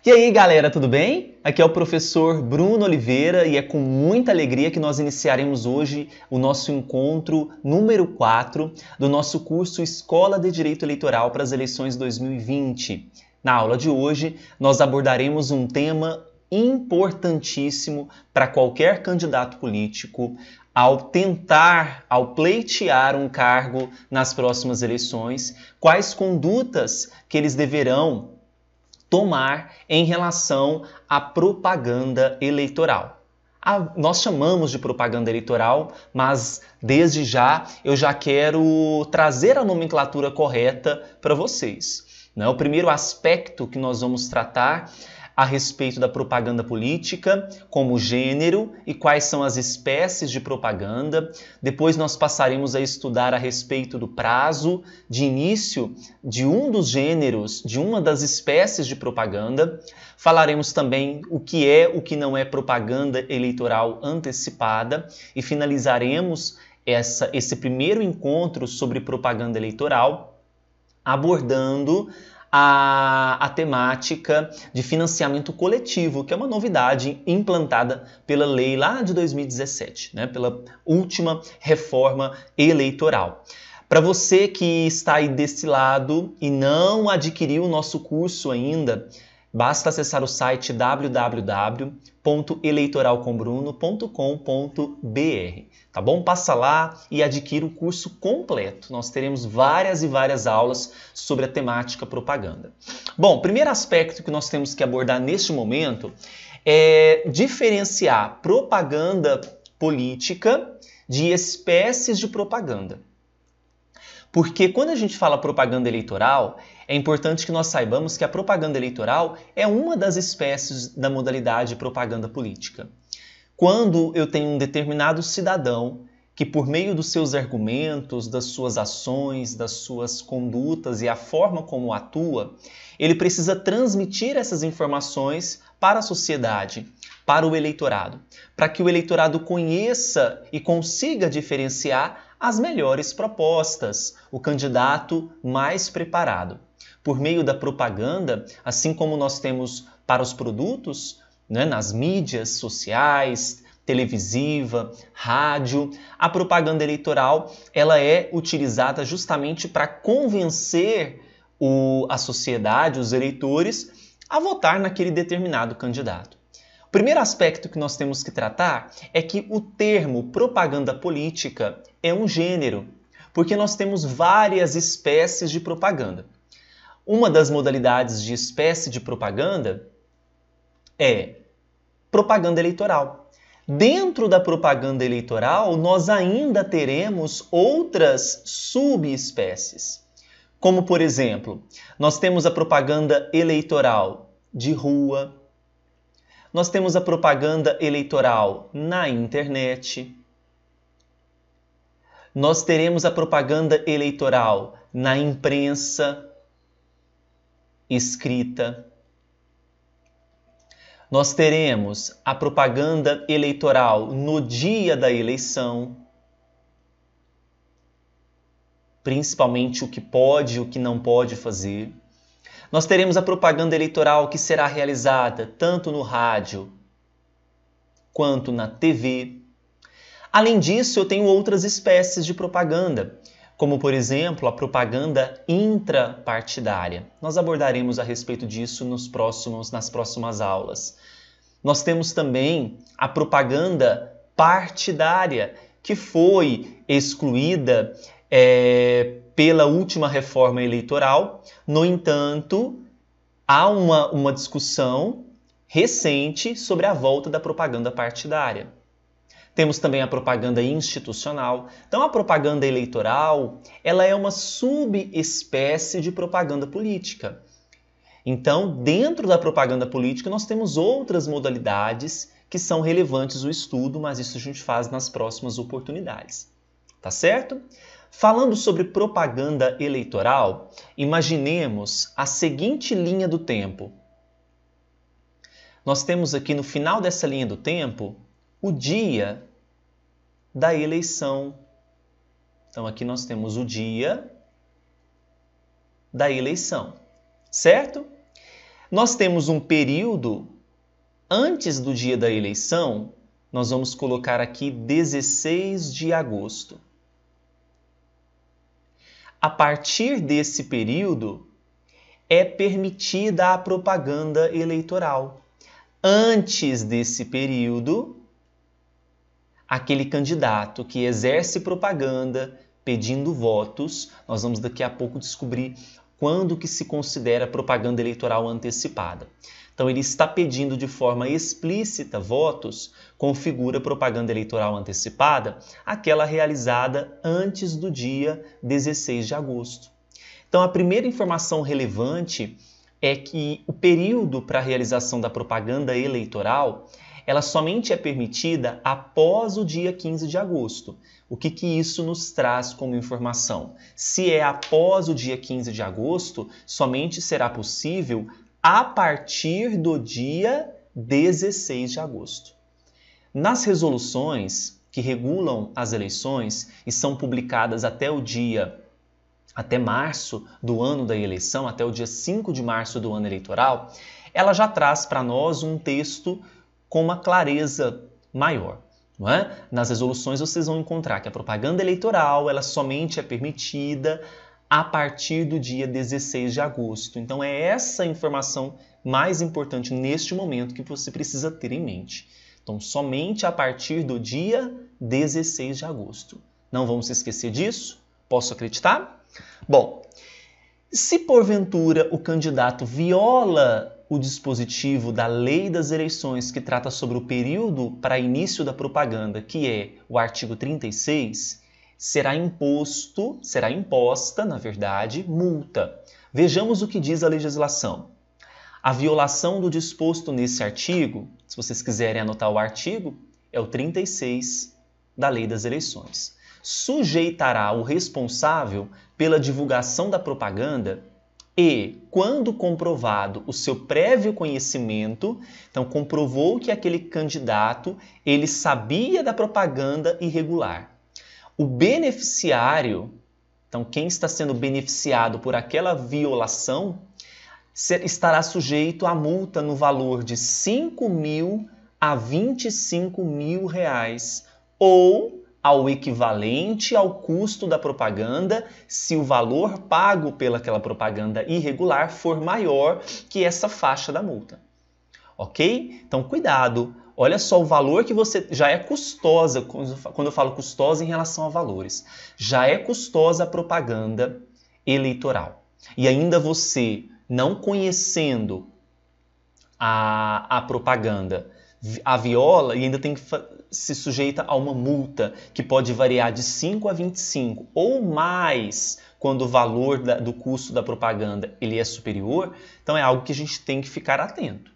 E aí, galera, tudo bem? Aqui é o professor Bruno Oliveira e é com muita alegria que nós iniciaremos hoje o nosso encontro número 4 do nosso curso Escola de Direito Eleitoral para as eleições 2020. Na aula de hoje, nós abordaremos um tema importantíssimo para qualquer candidato político ao pleitear um cargo nas próximas eleições, quais condutas que eles deverão tomar em relação à propaganda eleitoral. Nós chamamos de propaganda eleitoral, mas desde já eu já quero trazer a nomenclatura correta para vocês. O primeiro aspecto que nós vamos tratar a respeito da propaganda política, como gênero e quais são as espécies de propaganda. Depois nós passaremos a estudar a respeito do prazo de início de um dos gêneros, de uma das espécies de propaganda. Falaremos também o que não é propaganda eleitoral antecipada e finalizaremos esse primeiro encontro sobre propaganda eleitoral abordando a temática de financiamento coletivo, que é uma novidade implantada pela lei lá de 2017, pela última reforma eleitoral. Para você que está aí desse lado e não adquiriu o nosso curso ainda, basta acessar o site www.eleitoralcombruno.com.br, tá bom? Passa lá e adquira o curso completo. Nós teremos várias e várias aulas sobre a temática propaganda. Bom, primeiro aspecto que nós temos que abordar neste momento é diferenciar propaganda política de espécies de propaganda. Porque quando a gente fala propaganda eleitoral, é importante que nós saibamos que a propaganda eleitoral é uma das espécies da modalidade propaganda política. Quando eu tenho um determinado cidadão que, por meio dos seus argumentos, das suas ações, das suas condutas e a forma como atua, ele precisa transmitir essas informações para a sociedade, para o eleitorado, para que o eleitorado conheça e consiga diferenciar as melhores propostas, o candidato mais preparado. Por meio da propaganda, assim como nós temos para os produtos, nas mídias sociais, televisiva, rádio, a propaganda eleitoral ela é utilizada justamente para convencer a sociedade, os eleitores, a votar naquele determinado candidato. O primeiro aspecto que nós temos que tratar é que o termo propaganda política é um gênero, porque nós temos várias espécies de propaganda. Uma das modalidades de espécie de propaganda é propaganda eleitoral. Dentro da propaganda eleitoral, nós ainda teremos outras subespécies. Como, por exemplo, nós temos a propaganda eleitoral de rua, nós temos a propaganda eleitoral na internet, nós teremos a propaganda eleitoral na imprensa escrita, nós teremos a propaganda eleitoral no dia da eleição, principalmente o que pode e o que não pode fazer. Nós teremos a propaganda eleitoral que será realizada tanto no rádio quanto na TV. Além disso, eu tenho outras espécies de propaganda, como, por exemplo, a propaganda intrapartidária. Nós abordaremos a respeito disso nas próximas aulas. Nós temos também a propaganda partidária, que foi excluída pela última reforma eleitoral. No entanto, há uma discussão recente sobre a volta da propaganda partidária. Temos também a propaganda institucional. Então, a propaganda eleitoral ela é uma subespécie de propaganda política. Então, dentro da propaganda política, nós temos outras modalidades que são relevantes ao estudo, mas isso a gente faz nas próximas oportunidades. Tá certo? Falando sobre propaganda eleitoral, imaginemos a seguinte linha do tempo. Nós temos aqui no final dessa linha do tempo o dia da eleição. Então, aqui nós temos o dia da eleição, certo? Nós temos um período antes do dia da eleição, nós vamos colocar aqui 16 de agosto. A partir desse período, é permitida a propaganda eleitoral. Antes desse período, aquele candidato que exerce propaganda pedindo votos, nós vamos daqui a pouco descobrir quando que se considera propaganda eleitoral antecipada. Então, ele está pedindo de forma explícita votos, configura propaganda eleitoral antecipada, aquela realizada antes do dia 16 de agosto. Então, a primeira informação relevante é que o período para a realização da propaganda eleitoral, ela somente é permitida após o dia 15 de agosto. O que isso nos traz como informação? Se é após o dia 15 de agosto, somente será possível a partir do dia 16 de agosto. Nas resoluções que regulam as eleições e são publicadas até março do ano da eleição, até o dia 5 de março do ano eleitoral, ela já traz para nós um texto com uma clareza maior. Não é? Nas resoluções vocês vão encontrar que a propaganda eleitoral ela somente é permitida a partir do dia 16 de agosto. Então é essa informação mais importante neste momento que você precisa ter em mente. Então somente a partir do dia 16 de agosto. Não vamos se esquecer disso? Posso acreditar? Bom, se porventura o candidato viola o dispositivo da Lei das Eleições que trata sobre o período para início da propaganda, que é o artigo 36, será imposta, na verdade, multa. Vejamos o que diz a legislação. A violação do disposto nesse artigo, se vocês quiserem anotar o artigo, é o 36 da Lei das Eleições. Sujeitará o responsável pela divulgação da propaganda e, quando comprovado o seu prévio conhecimento, então comprovou que aquele candidato ele sabia da propaganda irregular. O beneficiário, então quem está sendo beneficiado por aquela violação, estará sujeito a multa no valor de 5.000 a 25.000 reais ou ao equivalente ao custo da propaganda se o valor pago pelaquela propaganda irregular for maior que essa faixa da multa. Ok? Então cuidado! Olha só o valor que você... Já é custosa, quando eu falo custosa em relação a valores, já é custosa a propaganda eleitoral. E ainda você, não conhecendo a propaganda, a viola e ainda tem que se sujeita a uma multa que pode variar de 5 a 25 ou mais quando o valor do custo da propaganda ele é superior. Então é algo que a gente tem que ficar atento.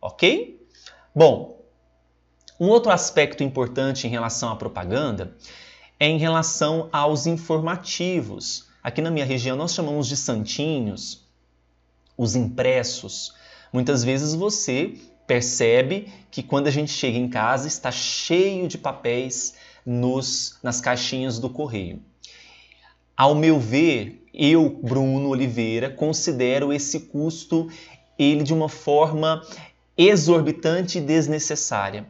Ok? Bom, um outro aspecto importante em relação à propaganda é em relação aos informativos. Aqui na minha região nós chamamos de santinhos, os impressos. Muitas vezes você percebe que quando a gente chega em casa está cheio de papéis nas caixinhas do correio. Ao meu ver, eu, Bruno Oliveira, considero esse custo ele de uma forma exorbitante e desnecessária.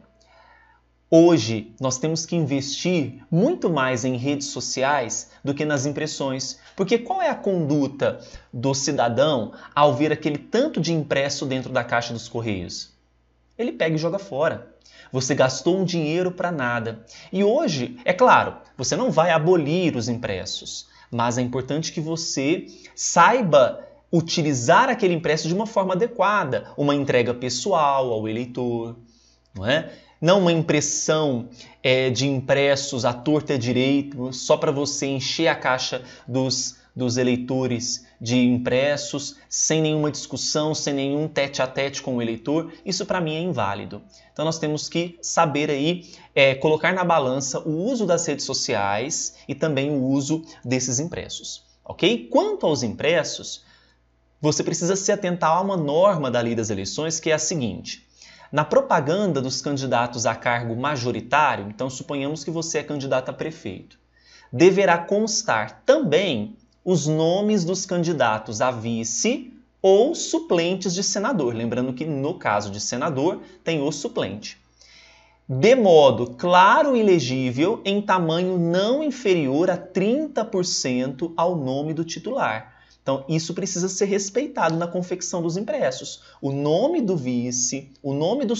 Hoje, nós temos que investir muito mais em redes sociais do que nas impressões. Porque qual é a conduta do cidadão ao ver aquele tanto de impresso dentro da caixa dos correios? Ele pega e joga fora. Você gastou um dinheiro para nada. E hoje, é claro, você não vai abolir os impressos, mas é importante que você saiba utilizar aquele impresso de uma forma adequada. Uma entrega pessoal ao eleitor, não é? Não uma impressão de impressos à torta e à direita, só para você encher a caixa dos eleitores de impressos, sem nenhuma discussão, sem nenhum tete-a-tete com o eleitor. Isso para mim é inválido. Então nós temos que saber aí colocar na balança o uso das redes sociais e também o uso desses impressos. Ok? Quanto aos impressos, você precisa se atentar a uma norma da Lei das Eleições que é a seguinte: na propaganda dos candidatos a cargo majoritário, então suponhamos que você é candidato a prefeito, deverá constar também os nomes dos candidatos a vice ou suplentes de senador. Lembrando que no caso de senador tem o suplente. De modo claro e legível em tamanho não inferior a 30% ao nome do titular. Então, isso precisa ser respeitado na confecção dos impressos. O nome do vice, o nome do